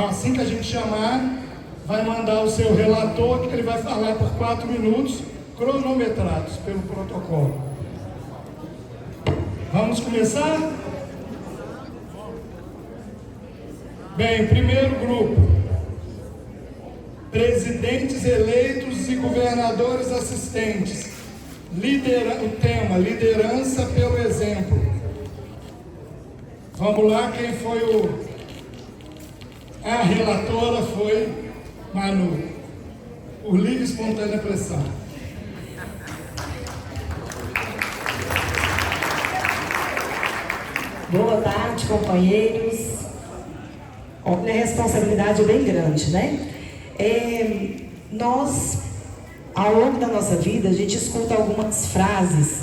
assim que a gente chamar, vai mandar o seu relator, que ele vai falar por 4 minutos, cronometrados pelo protocolo. Vamos começar? Bem, primeiro grupo: presidentes eleitos e governadores assistentes. O tema: liderança pelo exemplo. Vamos lá, quem foi a relatora foi Manu, por livre e espontânea pressão. Boa tarde, companheiros. Olha, a responsabilidade é bem grande, né? Nós, ao longo da nossa vida, a gente escuta algumas frases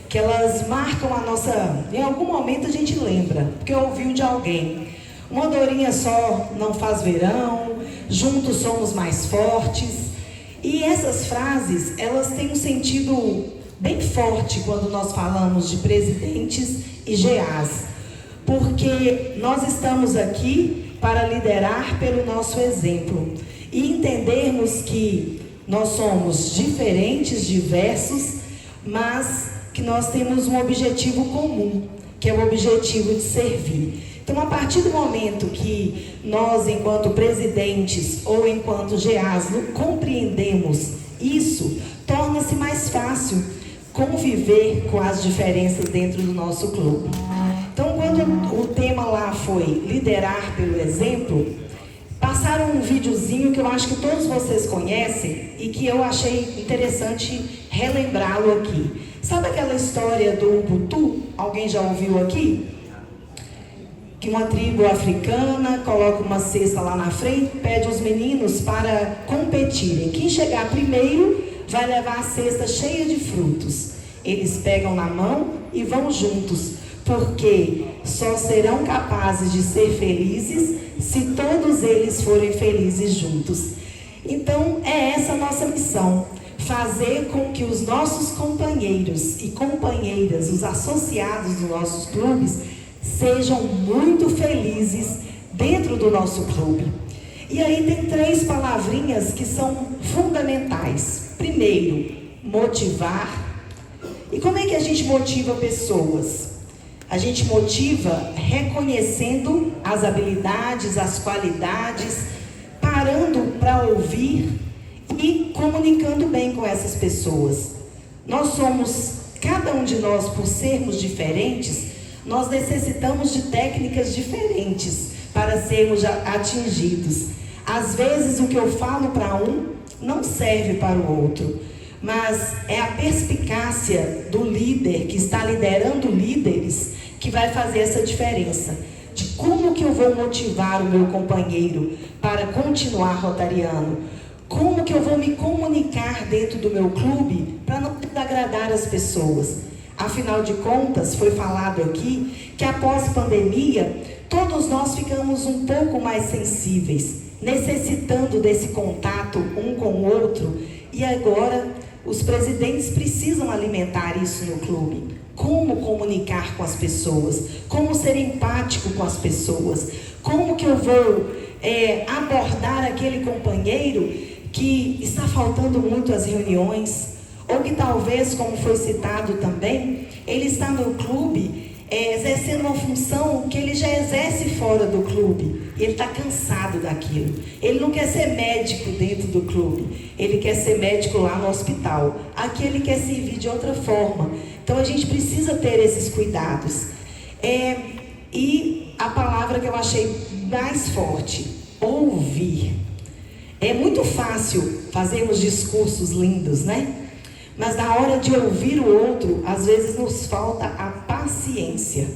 que elas marcam a nossa... Em algum momento a gente lembra, porque ouviu de alguém. Uma andorinha só não faz verão, juntos somos mais fortes. E essas frases, elas têm um sentido bem forte quando nós falamos de presidentes e GAs. Porque nós estamos aqui para liderar pelo nosso exemplo e entendermos que nós somos diferentes, diversos, mas que nós temos um objetivo comum, que é o objetivo de servir. Então, a partir do momento que nós, enquanto presidentes ou enquanto GAs, compreendemos isso, torna-se mais fácil conviver com as diferenças dentro do nosso clube. Então, quando o tema lá foi liderar pelo exemplo, passaram um videozinho que eu acho que todos vocês conhecem e que eu achei interessante relembrá-lo aqui. Sabe aquela história do Ubuntu? Alguém já ouviu aqui? Que uma tribo africana coloca uma cesta lá na frente, pede os meninos para competirem. Quem chegar primeiro vai levar a cesta cheia de frutos. Eles pegam na mão e vão juntos, porque só serão capazes de ser felizes se todos eles forem felizes juntos. Então, é essa a nossa missão: fazer com que os nossos companheiros e companheiras, os associados dos nossos clubes, sejam muito felizes dentro do nosso clube. E aí tem 3 palavrinhas que são fundamentais. Primeiro, motivar. E como é que a gente motiva pessoas? A gente motiva reconhecendo as habilidades, as qualidades, parando para ouvir e comunicando bem com essas pessoas. Cada um de nós, por sermos diferentes, nós necessitamos de técnicas diferentes para sermos atingidos. Às vezes, o que eu falo para um não serve para o outro, mas é a perspicácia do líder que está liderando líderes que vai fazer essa diferença. De como que eu vou motivar o meu companheiro para continuar rotariano? Como que eu vou me comunicar dentro do meu clube para não agradar as pessoas? Afinal de contas, foi falado aqui que após pandemia, todos nós ficamos um pouco mais sensíveis, necessitando desse contato um com o outro, e agora os presidentes precisam alimentar isso no clube. Como comunicar com as pessoas, como ser empático com as pessoas, como que eu vou abordar aquele companheiro que está faltando muito às reuniões, ou que talvez, como foi citado também, ele está no clube exercendo uma função que ele já exerce fora do clube, e ele está cansado daquilo. Ele não quer ser médico dentro do clube, ele quer ser médico lá no hospital. Aqui ele quer servir de outra forma. Então a gente precisa ter esses cuidados. E a palavra que eu achei mais forte: ouvir. É muito fácil fazermos discursos lindos, né? Mas na hora de ouvir o outro, às vezes nos falta a paciência.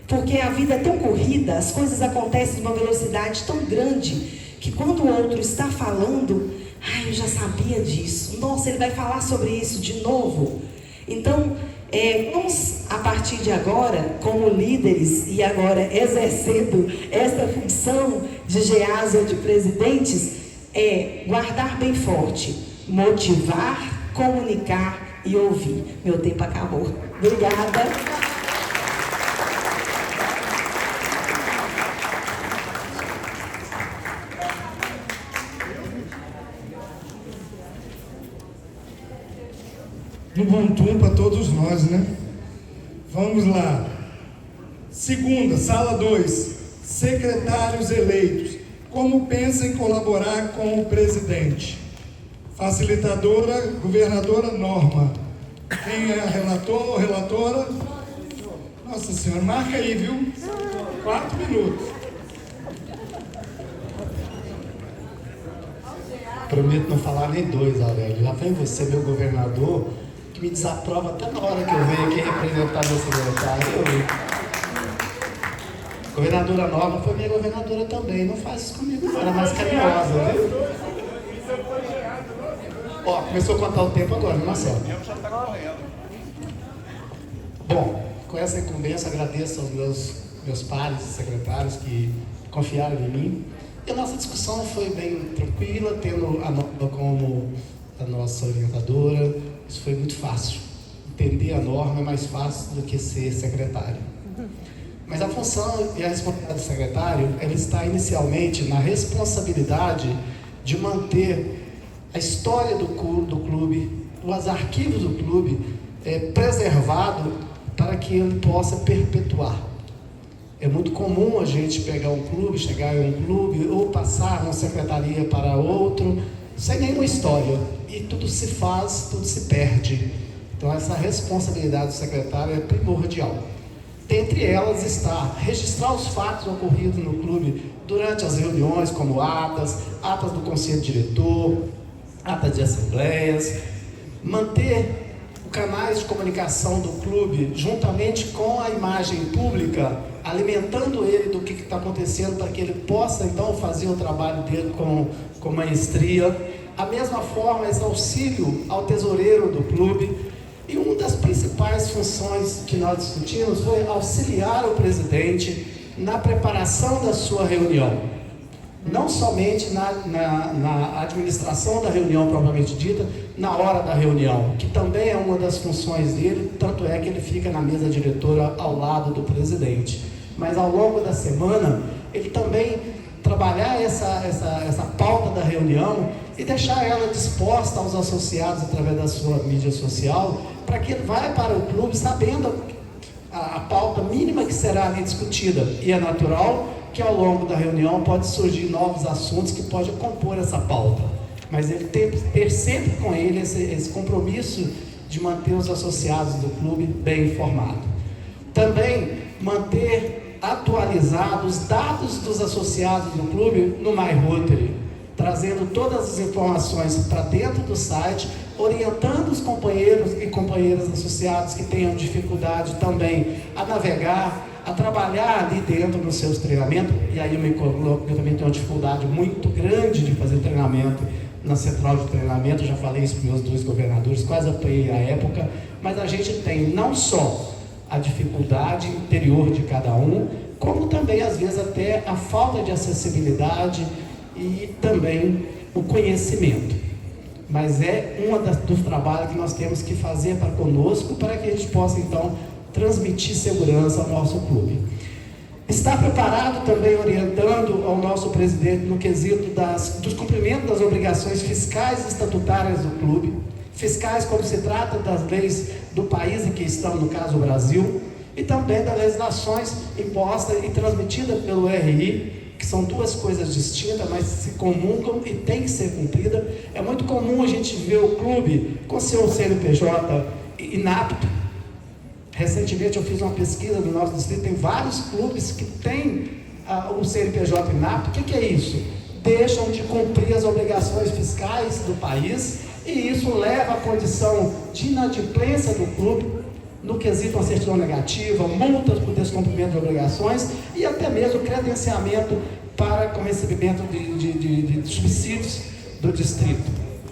Porque a vida é tão corrida, as coisas acontecem numa velocidade tão grande, que quando o outro está falando, eu já sabia disso. Nossa, ele vai falar sobre isso de novo. Então, vamos, a partir de agora, como líderes, e agora exercendo essa função de GAs ou de presidentes, guardar bem forte, motivar, comunicar e ouvir. Meu tempo acabou. Obrigada. Ubuntu para todos nós, né? Vamos lá. Segunda, sala 2. Secretários eleitos. Como pensa em colaborar com o presidente? Facilitadora, governadora Norma. Quem é relator ou relatora? Nossa Senhora, marca aí, viu? 4 minutos. Prometo não falar nem 2, Aurélio. Já vem você, meu governador, que me desaprova até na hora que eu venho aqui representar meu secretário. Governadora Nova foi minha governadora também. Não faz isso comigo, não. Era mais carinhosa, viu? Ó, começou a contar o tempo agora, Marcelo. Bom, com essa incumbência, agradeço aos meus pares e secretários que confiaram em mim. E a nossa discussão foi bem tranquila, tendo a Norma como a nossa orientadora. Isso foi muito fácil. Entender a norma é mais fácil do que ser secretário. Mas a função e a responsabilidade do secretário, ela está inicialmente na responsabilidade de manter a história do clube, os arquivos do clube preservado para que ele possa perpetuar. É muito comum a gente pegar um clube, chegar em um clube ou passar uma secretaria para outro, sem nenhuma história. E tudo se faz, tudo se perde. Então essa responsabilidade do secretário é primordial. Dentre elas está registrar os fatos ocorridos no clube durante as reuniões, como atas do conselho diretor, atas de assembleias, manter canais de comunicação do clube juntamente com a imagem pública, alimentando ele do que está acontecendo para que ele possa então fazer o trabalho dele com maestria. A mesma forma, esse auxílio ao tesoureiro do clube. E uma das principais funções que nós discutimos foi auxiliar o presidente na preparação da sua reunião. Não somente na administração da reunião propriamente dita, na hora da reunião, que também é uma das funções dele, tanto é que ele fica na mesa diretora ao lado do presidente. Mas ao longo da semana, ele também trabalhar essa pauta da reunião e deixar ela disposta aos associados através da sua mídia social, para que ele vá para o clube sabendo a pauta mínima que será ali discutida. E é natural que ao longo da reunião pode surgir novos assuntos que podem compor essa pauta. Mas ele tem que ter sempre com ele esse compromisso de manter os associados do clube bem informados. Também manter atualizados os dados dos associados do clube no MyRotary, trazendo todas as informações para dentro do site, orientando os companheiros e companheiras associados que tenham dificuldade também a navegar, a trabalhar ali dentro nos seus treinamentos. E aí eu também tenho uma dificuldade muito grande de fazer treinamento na central de treinamento, já falei isso para os meus 2 governadores, quase apanhei a época, mas a gente tem não só a dificuldade interior de cada um, como também às vezes até a falta de acessibilidade e também o conhecimento. Mas é dos trabalhos que nós temos que fazer para conosco, para que a gente possa então transmitir segurança ao nosso clube. Está preparado também orientando ao nosso presidente no quesito dos cumprimentos das obrigações fiscais e estatutárias do clube, fiscais quando se trata das leis do país em que estão, no caso o Brasil, e também das legislações impostas e transmitidas pelo RI, que são 2 coisas distintas, mas se comungam e tem que ser cumprida. É muito comum a gente ver o clube com seu CNPJ inapto. Recentemente eu fiz uma pesquisa no nosso distrito, tem vários clubes que têm o CNPJ inapto. O que é isso? Deixam de cumprir as obrigações fiscais do país, e isso leva à condição de inadimplência do clube, no quesito uma certidão negativa, multas por descumprimento de obrigações e até mesmo credenciamento para com recebimento de subsídios do distrito.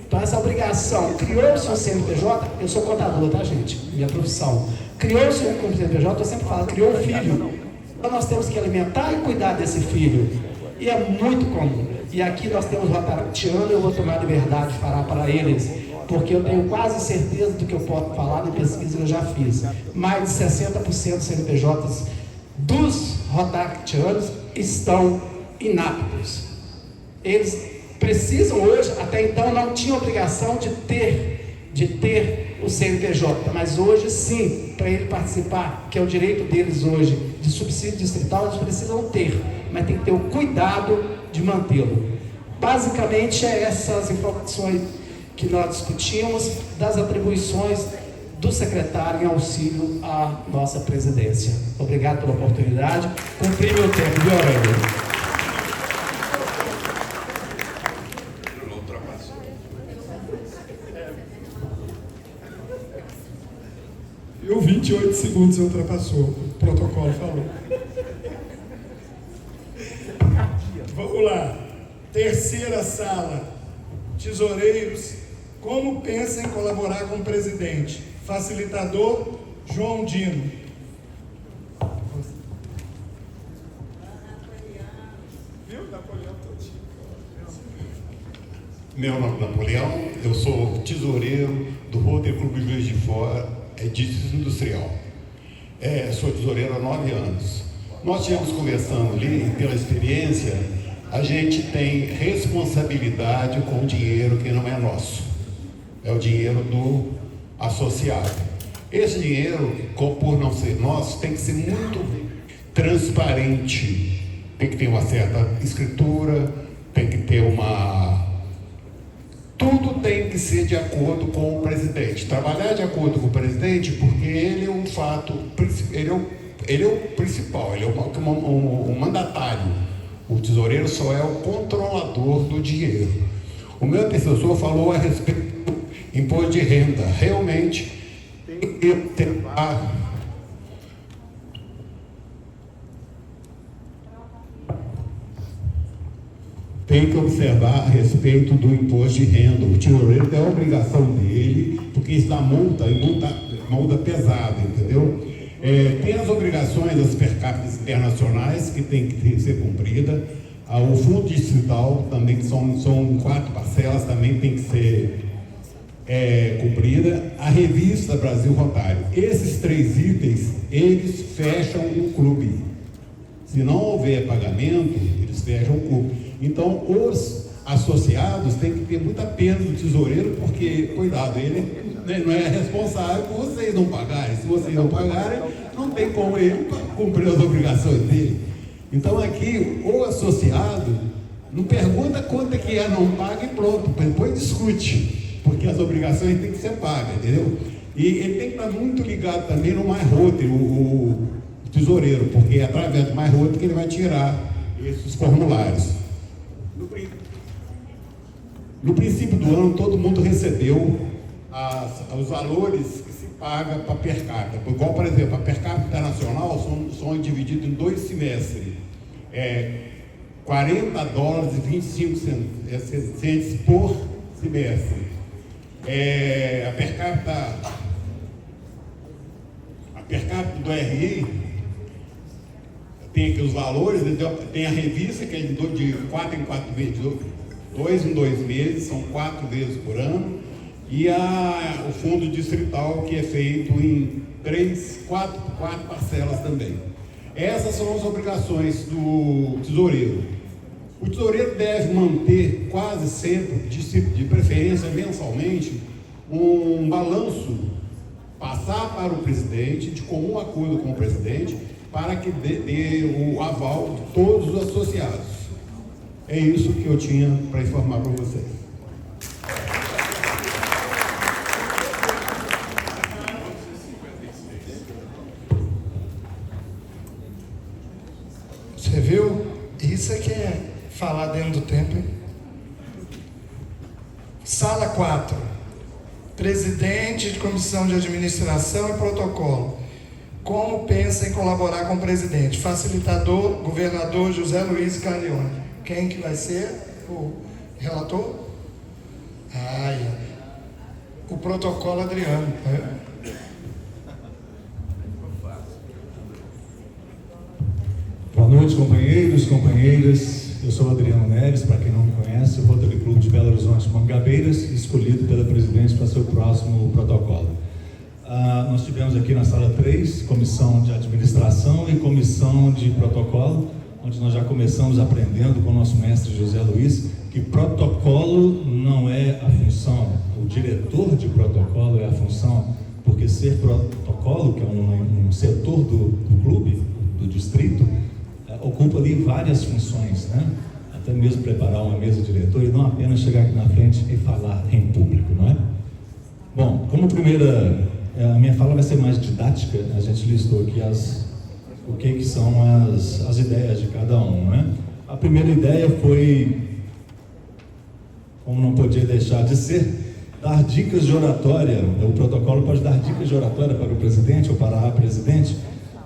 Então essa obrigação, criou-se um CNPJ, eu sou contador, tá gente? Minha profissão. Criou-se um CNPJ, eu sempre falo, criou um filho. Então nós temos que alimentar e cuidar desse filho. E é muito comum. E aqui nós temos Rotaractiano, eu vou tomar liberdade de falar para eles, porque eu tenho quase certeza do que eu posso falar na pesquisa que eu já fiz. Mais de 60% dos CNPJs dos rotaractianos estão inaptos. Eles precisam hoje, até então não tinham obrigação de ter o CNPJ, mas hoje sim, para ele participar, que é o direito deles hoje, de subsídio distrital, eles precisam ter, mas tem que ter o cuidado de mantê-lo. Basicamente, é essas informações que nós discutimos das atribuições do secretário em auxílio à nossa presidência. Obrigado pela oportunidade. Cumpri meu tempo, viu, Aurélio? Eu 28 segundos ultrapassou, o protocolo falou. Vamos lá. Terceira sala. Tesoureiros, como pensa em colaborar com o presidente? Facilitador, João Dino. Viu? Napoleão todinho. Meu nome é Napoleão, eu sou tesoureiro do Rotary Clube Juiz de Fora, de Distrito Industrial. Sou tesoureiro há 9 anos. Nós tínhamos conversando ali, pela experiência, a gente tem responsabilidade com o dinheiro que não é nosso. É o dinheiro do associado. Esse dinheiro, por não ser nosso, tem que ser muito transparente. Tem que ter uma certa escritura, tem que ter tudo tem que ser de acordo com o presidente. Trabalhar de acordo com o presidente, porque ele é um fato, ele é o principal, ele é o mandatário. O tesoureiro só é o controlador do dinheiro. O meu antecessor falou a respeito do imposto de renda. Realmente tem que tentar observar a respeito do imposto de renda. O tesoureiro tem a obrigação dele, porque isso dá multa pesada, entendeu? Tem as obrigações das per capita internacionais que tem que ser cumprida. O fundo distrital também, que são 4 parcelas, também tem que ser cumprida. A revista Brasil Rotário. Esses 3 itens, eles fecham o clube. Se não houver pagamento, eles fecham o clube. Então, os associados têm que ter muita pena do tesoureiro, porque, cuidado, ele não é responsável por vocês não pagarem. Se vocês não pagarem, não tem como ele cumprir as obrigações dele. Então, aqui, o associado não pergunta quanto é que não paga e pronto, depois discute, porque as obrigações têm que ser pagas, entendeu? E ele tem que estar muito ligado também no MyRotary, o tesoureiro, porque é através do MyRotary que ele vai tirar esses formulários. No princípio do ano, todo mundo recebeu os valores que se paga para per capita. Igual, por exemplo, a per capita internacional são divididos em 2 semestres. $40,25 por semestre. A per capita do RI tem aqui os valores, tem a revista que é de 4 em 4 vezes, 2 em 2 meses, são 4 vezes por ano, e o fundo distrital, que é feito em 4 parcelas também. Essas são as obrigações do tesoureiro. O tesoureiro deve manter quase sempre, de preferência mensalmente, um balanço, passar para o presidente, de comum acordo com o presidente, para que dê o aval de todos os associados. É isso que eu tinha para informar para vocês. Você viu? Isso é que é falar dentro do tempo, hein? Sala 4. Presidente de Comissão de Administração e Protocolo. Como pensa em colaborar com o presidente? Facilitador, governador José Luiz Carlione. Quem que vai ser? O relator? O protocolo Adriano. Boa noite, companheiros, companheiras. Eu sou Adriano Neves, para quem não me conhece, o Rotary Clube de Belo Horizonte Mangabeiras, escolhido pela presidente para ser o próximo protocolo. Nós tivemos aqui na sala 3, comissão de administração e comissão de protocolo, onde nós já começamos aprendendo com o nosso mestre José Luiz, que protocolo não é a função o diretor de protocolo é a função, porque ser protocolo, que é um setor do clube, do distrito, ocupa ali várias funções, né? Até mesmo preparar uma mesa diretora e não apenas chegar aqui na frente e falar em público, não é? Bom, como primeira, a minha fala vai ser mais didática, a gente listou aqui o que são as ideias de cada um, né? A primeira ideia foi, como não podia deixar de ser, dar dicas de oratória. O protocolo pode dar dicas de oratória para o presidente ou para a presidente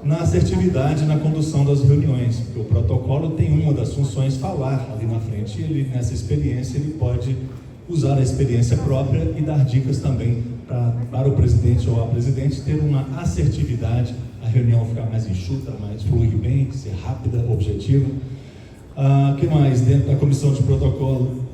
na assertividade na condução das reuniões, porque o protocolo tem uma das funções falar ali na frente, e ele, nessa experiência ele pode usar a experiência própria e dar dicas também para o presidente ou a presidente ter uma assertividade, a reunião ficar mais enxuta, mais fluir bem, ser rápida, objetiva. Que mais? Dentro da comissão de protocolo,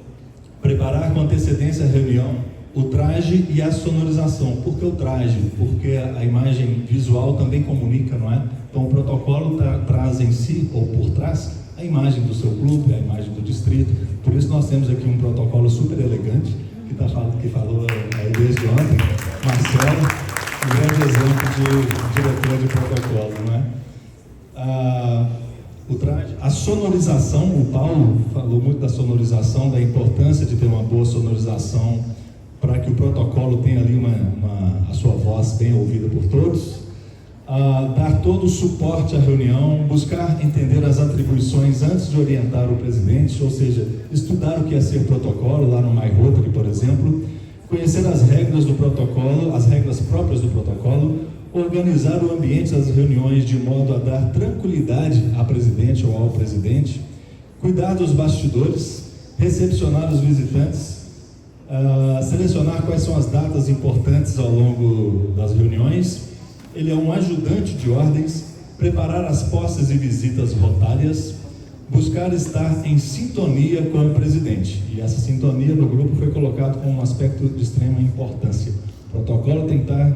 preparar com antecedência a reunião, o traje e a sonorização. Por que o traje? Porque a imagem visual também comunica, não é? Então o protocolo traz em si, ou por trás, a imagem do seu clube, a imagem do distrito. Por isso nós temos aqui um protocolo super elegante, que falou aí desde ontem, Marcelo, um grande exemplo de diretor de protocolo, não é? O traje, a sonorização, o Paulo falou muito da sonorização, da importância de ter uma boa sonorização para que o protocolo tenha ali a sua voz bem ouvida por todos. Dar todo o suporte à reunião, buscar entender as atribuições antes de orientar o presidente, ou seja, estudar o que é ser protocolo, lá no My Rotary, por exemplo, conhecer as regras do protocolo, as regras próprias do protocolo, organizar o ambiente das reuniões de modo a dar tranquilidade à presidente ou ao presidente, cuidar dos bastidores, recepcionar os visitantes, selecionar quais são as datas importantes ao longo das reuniões. Ele é um ajudante de ordens, preparar as posses e visitas rotárias, buscar estar em sintonia com o presidente. E essa sintonia no grupo foi colocado como um aspecto de extrema importância. O protocolo tem que estar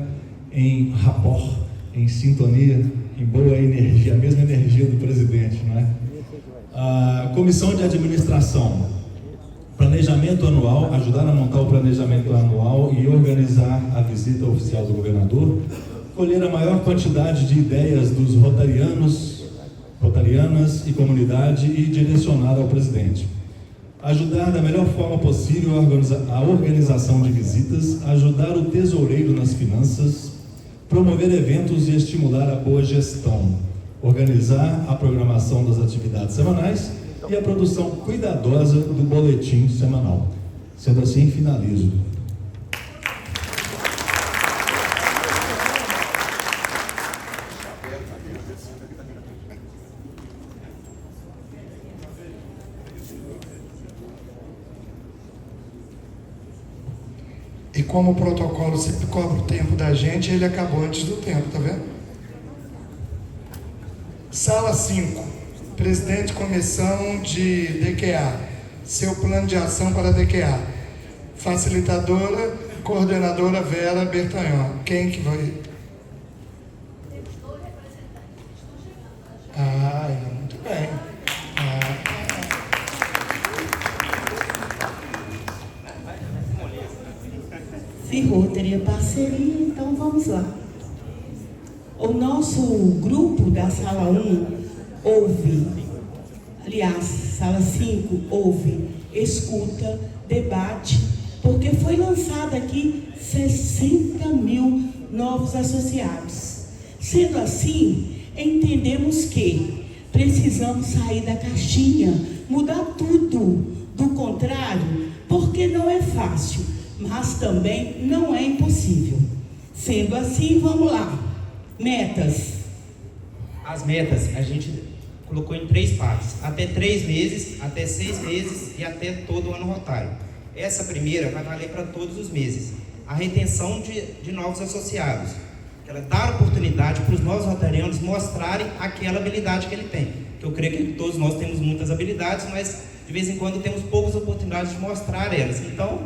em rapport, em sintonia, em boa energia, a mesma energia do presidente, não é? A comissão de administração, planejamento anual, ajudar a montar o planejamento anual e organizar a visita oficial do governador, colher a maior quantidade de ideias dos rotarianas e comunidade e direcionar ao presidente. Ajudar da melhor forma possível a organização de visitas, ajudar o tesoureiro nas finanças, promover eventos e estimular a boa gestão, organizar a programação das atividades semanais e a produção cuidadosa do boletim semanal. Sendo assim, finalizo. E como o protocolo sempre cobra o tempo da gente, ele acabou antes do tempo, tá vendo? Sala 5, presidente de comissão de DQA, seu plano de ação para DQA. Facilitadora, coordenadora Vera Bertanhon. Quem que vai? Muito bem. Se Rotary é parceria, então vamos lá. O nosso grupo da Sala 1 ouve, aliás, Sala 5 ouve, escuta, debate, porque foi lançado aqui 60 mil novos associados. Sendo assim, entendemos que precisamos sair da caixinha, mudar tudo. Do contrário, porque não é fácil, mas também não é impossível. Sendo assim, vamos lá. Metas. As metas a gente colocou em 3 partes: até 3 meses, até 6 meses e até todo o ano rotário. Essa primeira vai valer para todos os meses. A retenção de novos associados, ela dá oportunidade para os novos rotarianos mostrarem aquela habilidade que ele tem. Que eu creio que todos nós temos muitas habilidades, mas de vez em quando temos poucas oportunidades de mostrar elas. Então,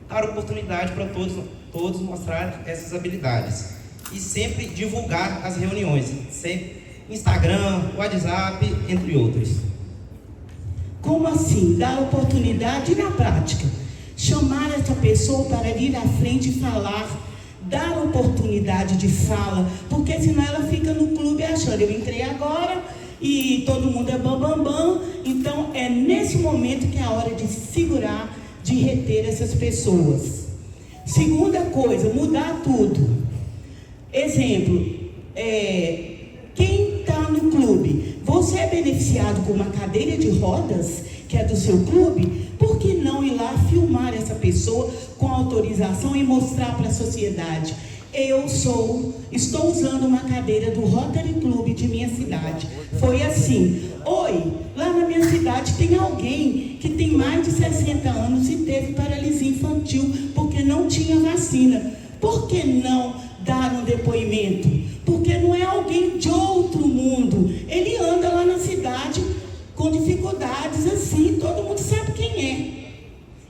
dar oportunidade para todos mostrar essas habilidades. E sempre divulgar as reuniões, sempre Instagram, WhatsApp, entre outros. Como assim? Dar oportunidade na prática. chamar essa pessoa para vir à frente e falar, dar oportunidade de fala, porque senão ela fica no clube achando, eu entrei agora e todo mundo é bam. Então é nesse momento que é a hora de segurar, de reter essas pessoas. Segunda coisa, mudar tudo. Exemplo, quem está no clube, você é beneficiado com uma cadeira de rodas, que é do seu clube, por que não ir lá filmar essa pessoa com autorização e mostrar para a sociedade? Estou usando uma cadeira do Rotary Club de minha cidade. Foi assim: oi, lá na minha cidade tem alguém que tem mais de 60 anos e teve paralisia infantil porque não tinha vacina. Por que não dar um depoimento? Porque não é alguém de outro mundo. Ele anda lá na cidade com dificuldades assim, todo mundo sabe quem é.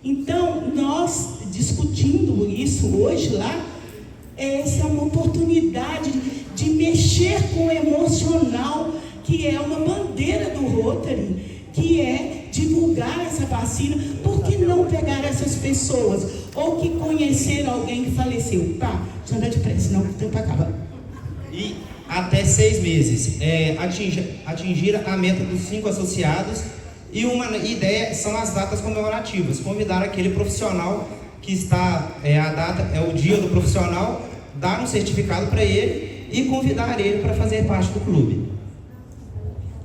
Então, nós discutindo isso hoje lá, essa é uma oportunidade de mexer com o emocional, que é uma bandeira do Rotary, que é divulgar essa vacina. Por que não pegar essas pessoas, ou que conheceram alguém que faleceu? Pá, deixa eu andar depressa, senão o tempo acaba. E até 6 meses, atingir a meta dos 5 associados. E uma ideia são as datas comemorativas. Convidar aquele profissional que está, a data é o dia do profissional, dar um certificado para ele e convidar ele para fazer parte do clube.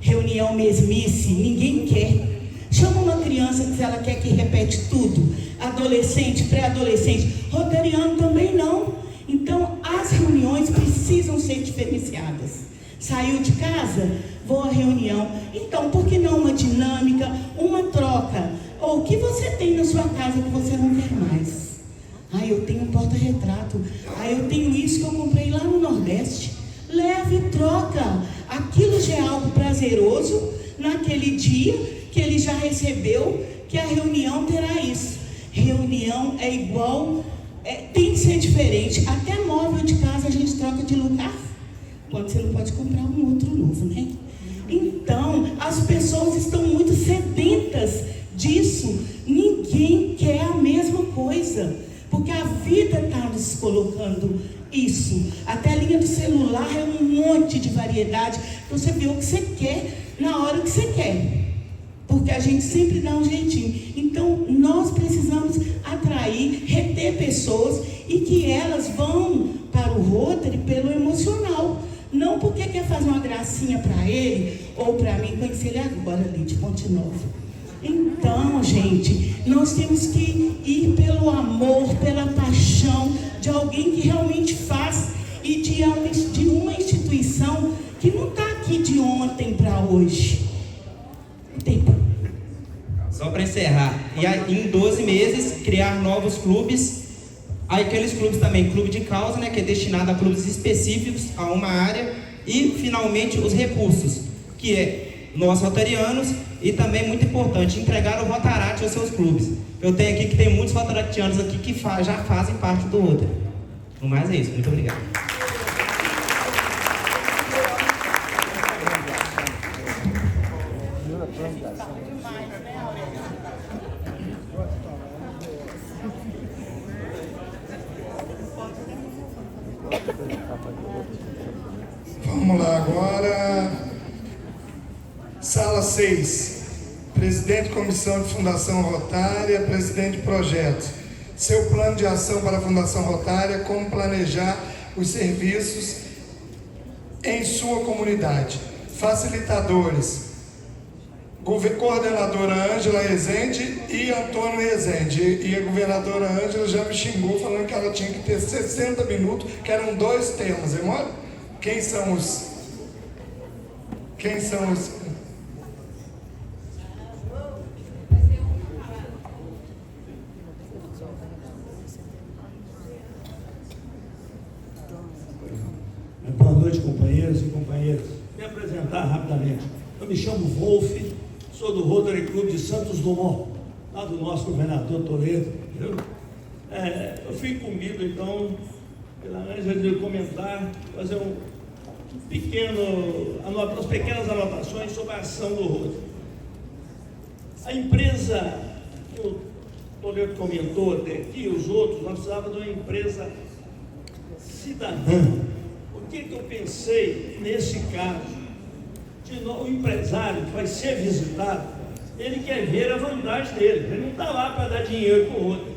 Reunião mesmice, ninguém quer. Chama uma criança que ela quer que repete tudo. Adolescente, pré-adolescente, rotariano também não. Então, as reuniões precisam ser diferenciadas. Saiu de casa? Vou à reunião. Então, por que não uma dinâmica, uma troca? Ou o que você tem na sua casa que você não quer mais? Eu tenho um porta-retrato. Eu tenho isso que eu comprei lá no Nordeste. Leve e troca. Aquilo já é algo prazeroso naquele dia que ele já recebeu, que a reunião terá isso. Reunião é igual, tem que ser diferente. Até móvel de casa a gente troca de lugar, quando você não pode comprar um outro novo, né? Então, as pessoas estão muito sedentas disso. Ninguém quer a mesma coisa, porque a vida está nos colocando isso. Até a linha do celular é um monte de variedade. Você vê o que você quer na hora que você quer, porque a gente sempre dá um jeitinho. Então, nós precisamos atrair, reter pessoas e que elas vão para o Rotary pelo emocional. Não porque quer fazer uma gracinha para ele ou para mim. Conheci ele agora ali de Ponte Nova. Então, gente, nós temos que ir pelo amor, pela paixão de alguém que realmente faz e de uma instituição que não está aqui de ontem para hoje. Só para encerrar, e aí, em 12 meses, criar novos clubes. Aí aqueles clubes também, clube de causa, né, que é destinado a clubes específicos, a uma área. E, finalmente, os recursos, que é nós rotarianos, e também, muito importante, entregar o Rotarate aos seus clubes. Eu tenho aqui que tem muitos rotaratianos aqui que já fazem parte do Rotary. No mais é isso, muito obrigado. Vamos lá agora. Sala 6. Presidente de Comissão de Fundação Rotária, presidente de projetos. Seu plano de ação para a Fundação Rotária, como planejar os serviços em sua comunidade. Facilitadores. Coordenadora Ângela Rezende e Antônio Rezende. E a governadora Ângela já me xingou falando que ela tinha que ter 60 minutos, que eram 2 temas. É mole? Quem são os... Boa noite, companheiros e companheiras. Me apresentar rapidamente. Eu me chamo Wolf, sou do Rotary Club de Santos Dumont, lá do nosso governador Toledo. Eu fui incumbido, então, pela Ângela de comentar, fazer umas pequenas anotações sobre a ação do Rotary. A empresa que eu estou Toledo comentou até aqui, os outros, nós precisávamos de uma empresa cidadã. O que eu pensei nesse caso? O empresário que vai ser visitado, ele quer ver a vantagem dele. Ele não está lá para dar dinheiro para o outro.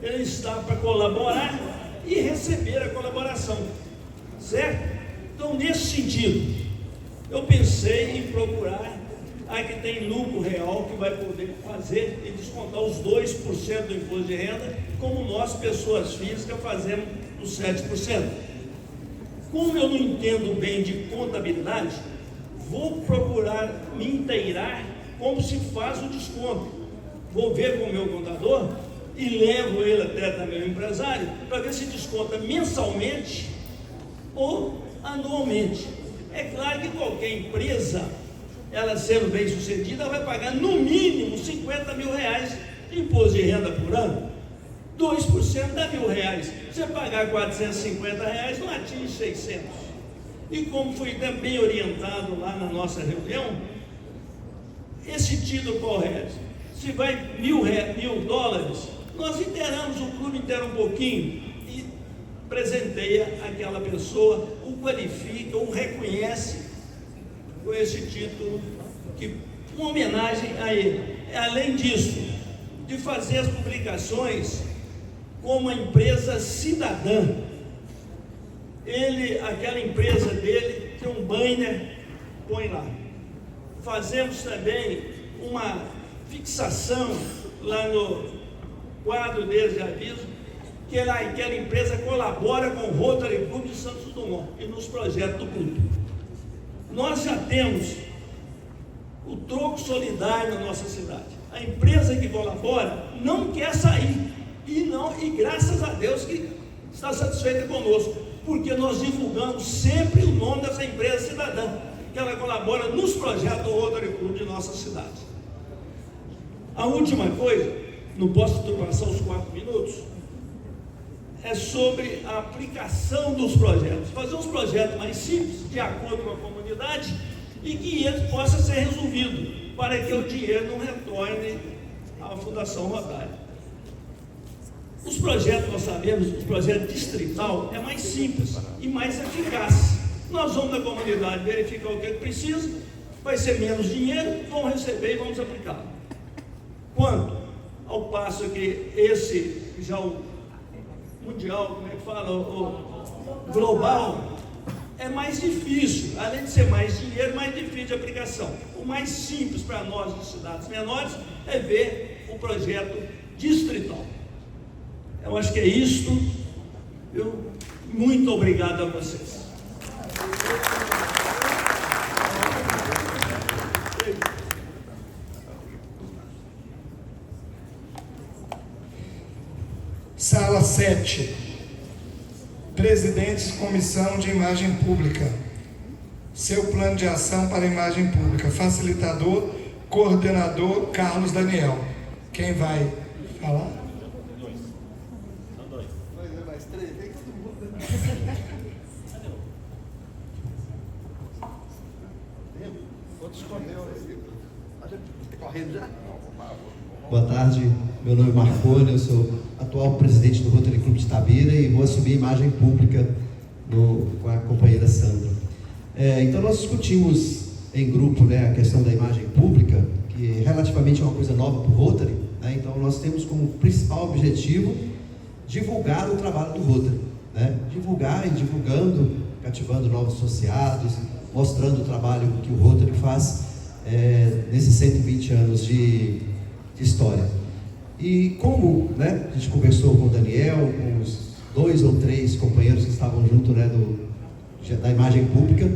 Ele está para colaborar e receber a colaboração. Certo? Então, nesse sentido, eu pensei em procurar a que tem lucro real, que vai poder fazer e descontar os 2% do imposto de renda, como nós, pessoas físicas, fazemos os 7%. Como eu não entendo bem de contabilidade, vou procurar me inteirar como se faz o desconto. Vou ver com o meu contador e levo ele até também o empresário para ver se desconta mensalmente ou anualmente. É claro que qualquer empresa, ela sendo bem sucedida, vai pagar no mínimo 50 mil reais de imposto de renda por ano. 2% dá R$1.000. Se você pagar R$450, não atinge 600. E como fui também orientado lá na nossa reunião, esse título correto, se vai $1.000, nós inteiramos o clube inteiro um pouquinho e presenteia aquela pessoa, o qualifica, o reconhece com esse título, que uma homenagem a ele. Além disso, de fazer as publicações como uma empresa cidadã. Aquela empresa dele tem um banner, põe lá. Fazemos também uma fixação lá no quadro deles de aviso, que aquela empresa colabora com o Rotary Club de Santos Dumont e nos projetos do clube. Nós já temos o troco solidário na nossa cidade. A empresa que colabora não quer sair e graças a Deus que está satisfeita conosco, porque nós divulgamos sempre o nome dessa empresa cidadã, que ela colabora nos projetos do Rotary Club de nossa cidade. A última coisa, não posso ultrapassar os 4 minutos, é sobre a aplicação dos projetos. Fazer uns projetos mais simples, de acordo com a comunidade, e que ele possa ser resolvido, para que o dinheiro não retorne à Fundação Rotária. Os projetos, nós sabemos, os projetos distrital é mais simples e mais eficaz. Nós vamos na comunidade verificar o que ele precisa, vai ser menos dinheiro, vamos receber e vamos aplicar. Quanto ao passo que esse, já o mundial, como é que fala, o global, é mais difícil, além de ser mais dinheiro, mais difícil de aplicação. O mais simples para nós de cidades menores é ver o projeto distrital. Eu acho que é isto. Muito obrigado a vocês. Sala 7. Presidente de Comissão de Imagem Pública. Seu plano de ação para a imagem pública. Facilitador, coordenador Carlos Daniel. Quem vai falar? Boa tarde, meu nome é Marconi, eu sou atual presidente do Rotary Club de Itabira e vou assumir a imagem pública com a companheira Sandra. Então nós discutimos em grupo, a questão da imagem pública, que relativamente é uma coisa nova para o Rotary, então nós temos como principal objetivo divulgar o trabalho do Rotary, divulgar e divulgando, cativando novos associados, mostrando o trabalho que o Rotary faz nesses 120 anos de história. E como a gente conversou com o Daniel, com os 2 ou 3 companheiros que estavam junto da imagem pública,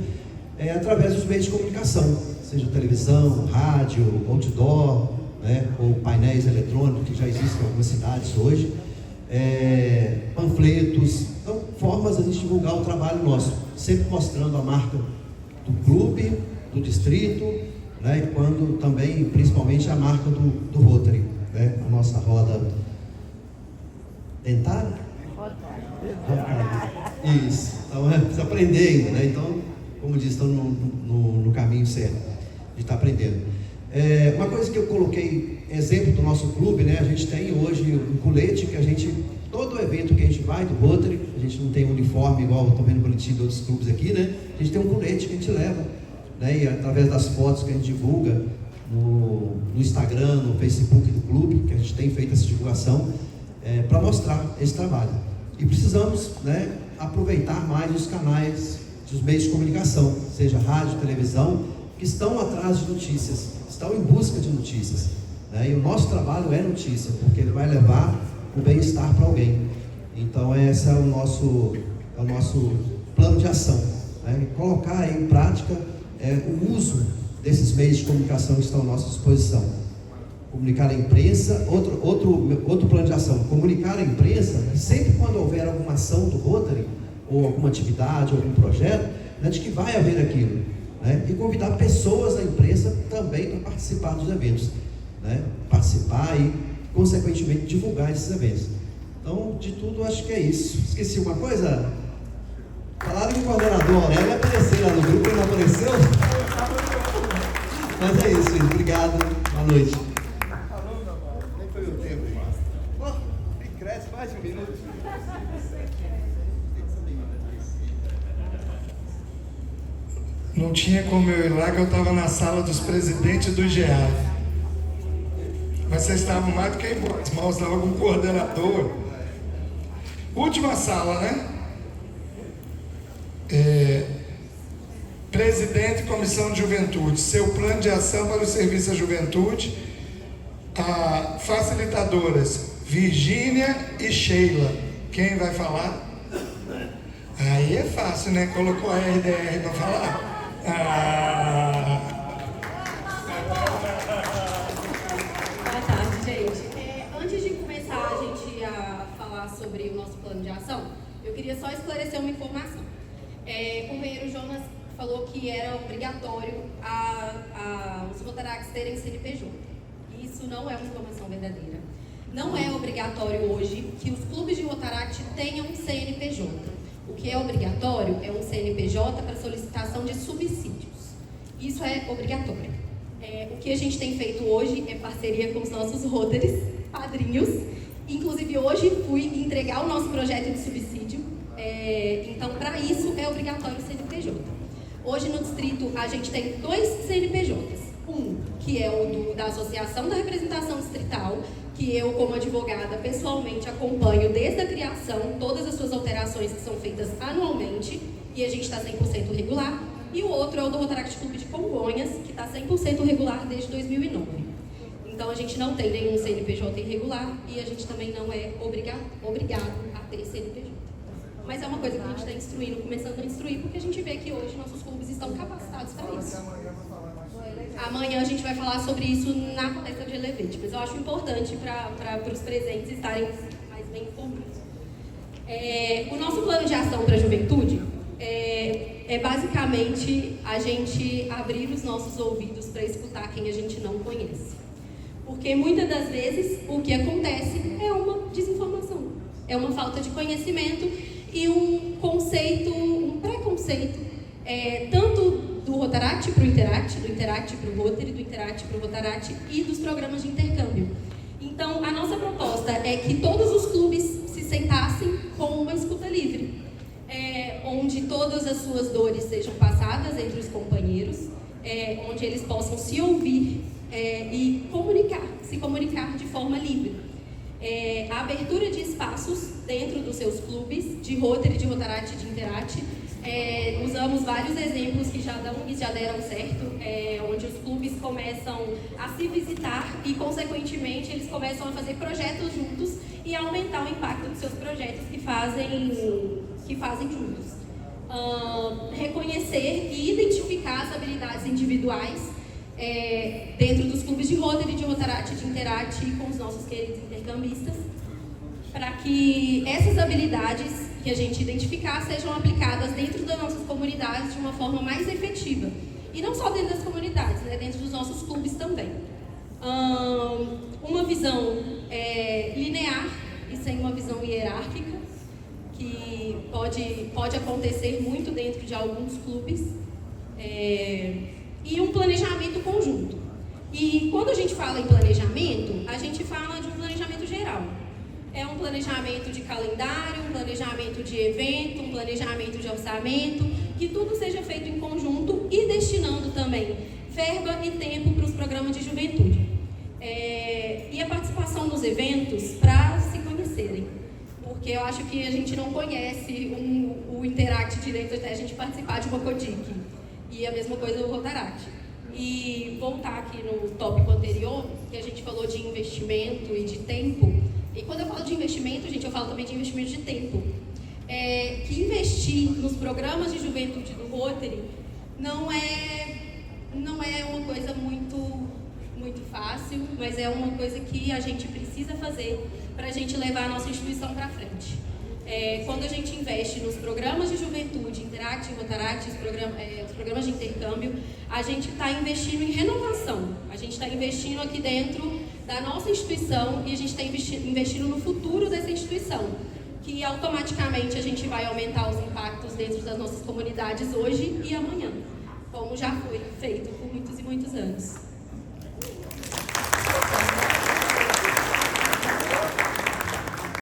através dos meios de comunicação, seja televisão, rádio, outdoor, ou painéis eletrônicos, que já existem em algumas cidades hoje, panfletos, então formas de a gente divulgar o trabalho nosso, sempre mostrando a marca do clube, do distrito, e quando também, principalmente, a marca do Rotary, a nossa roda dentária? Isso, então precisa aprender ainda, então, como diz, estão no caminho certo de estar aprendendo. Uma coisa que eu coloquei, exemplo do nosso clube, né? A gente tem hoje um colete que a gente, todo evento que a gente vai do Rotary, a gente não tem um uniforme igual eu estou vendo no boletim de outros clubes aqui, né? A gente tem um colete que a gente leva, né? E através das fotos que a gente divulga no Instagram, no Facebook do clube, que a gente tem feito essa divulgação, para mostrar esse trabalho. E precisamos, né, aproveitar mais os canais, os meios de comunicação, seja rádio, televisão, que estão atrás de notícias, estão em busca de notícias, né? E o nosso trabalho é notícia, porque ele vai levar o bem-estar para alguém. Então esse é o nosso plano de ação, né? Colocar em prática o uso desses meios de comunicação que estão à nossa disposição. Comunicar à imprensa, outro plano de ação, comunicar à imprensa, sempre quando houver alguma ação do Rotary, ou alguma atividade, algum projeto, né, de que vai haver aquilo, né? E convidar pessoas da imprensa também para participar dos eventos, né? Participar e, consequentemente, divulgar esses eventos. Então, de tudo, acho que é isso. Esqueci uma coisa? Falaram que o coordenador Aurélio ia aparecer lá no grupo, ele não apareceu? Mas é isso, gente. Obrigado. Boa noite. Nem foi o tempo. Cresce mais de um minuto. Não tinha como eu ir lá, que eu estava na sala dos presidentes do GEAV. Mas vocês estavam mais do que embora, mal estavam com o coordenador. Última sala, né? Presidente e Comissão de Juventude, seu plano de ação para o serviço à juventude. Facilitadoras, Virgínia e Sheila. Quem vai falar? Aí é fácil, né? Colocou a RDR para falar. Boa tarde, gente. Antes de começar a gente a falar sobre o nosso plano de ação, eu queria só esclarecer uma informação. O companheiro Jonas falou que era obrigatório os Rotaracts terem CNPJ. Isso não é uma informação verdadeira. Não é obrigatório hoje que os clubes de Rotaract tenham CNPJ. O que é obrigatório é um CNPJ para solicitação de subsídios. Isso é obrigatório. O que a gente tem feito hoje é parceria com os nossos Rotaries, padrinhos. Inclusive, hoje fui entregar o nosso projeto de subsídio. Então, para isso, é obrigatório o CNPJ. Hoje, no distrito, a gente tem 2 CNPJs. Um, que é o da Associação da Representação Distrital, que eu, como advogada, pessoalmente acompanho desde a criação, todas as suas alterações que são feitas anualmente, e a gente está 100% regular. E o outro é o do Rotaract Clube de Congonhas, que está 100% regular desde 2009. Então, a gente não tem nenhum CNPJ irregular e a gente também não é obrigado a ter CNPJ. Mas é uma coisa que a gente está instruindo, começando a instruir, porque a gente vê que hoje nossos clubes estão capacitados para isso. Amanhã a gente vai falar sobre isso na palestra de Elevate, mas eu acho importante para os presentes estarem mais bem informados. O nosso plano de ação para a juventude é basicamente a gente abrir os nossos ouvidos para escutar quem a gente não conhece. Porque muitas das vezes o que acontece é uma desinformação, é uma falta de conhecimento e um preconceito, tanto do Rotaract para o Interact, do Interact para o Rotary, do Interact para o Rotaract e dos programas de intercâmbio. Então, a nossa proposta é que todos os clubes se sentassem com uma escuta livre, onde todas as suas dores sejam passadas entre os companheiros, onde eles possam se ouvir e se comunicar de forma livre. A abertura de espaços dentro dos seus clubes, de Rotary, de Rotaract e de Interact. Usamos vários exemplos que já deram certo, onde os clubes começam a se visitar e, consequentemente, eles começam a fazer projetos juntos e aumentar o impacto dos seus projetos que fazem juntos. Reconhecer e identificar as habilidades individuais dentro dos clubes de Rotary, de Rotaract, de Interact e com os nossos queridos intercambistas, para que essas habilidades que a gente identificar sejam aplicadas dentro das nossas comunidades de uma forma mais efetiva. E não só dentro das comunidades, dentro dos nossos clubes também. Uma visão linear e sem uma visão hierárquica, que pode acontecer muito dentro de alguns clubes. E um planejamento conjunto. E quando a gente fala em planejamento, a gente fala de um planejamento geral. É um planejamento de calendário, um planejamento de evento, um planejamento de orçamento, que tudo seja feito em conjunto e destinando também verba e tempo para os programas de juventude. E a participação nos eventos para se conhecerem, porque eu acho que a gente não conhece o Interact direito até a gente participar de uma CODIC, e a mesma coisa o Rotaract. E voltar aqui no tópico anterior, que a gente falou de investimento e de tempo, e quando eu falo de investimento, gente, eu falo também de investimento de tempo. Que investir nos programas de juventude do Rotary não é uma coisa muito fácil, mas é uma coisa que a gente precisa fazer para a gente levar a nossa instituição para frente. Quando a gente investe nos programas de juventude, Interact, Rotaract, os programas de intercâmbio, a gente está investindo em renovação, a gente está investindo aqui dentro da nossa instituição e a gente está investindo no futuro dessa instituição, que automaticamente a gente vai aumentar os impactos dentro das nossas comunidades hoje e amanhã, como já foi feito por muitos e muitos anos.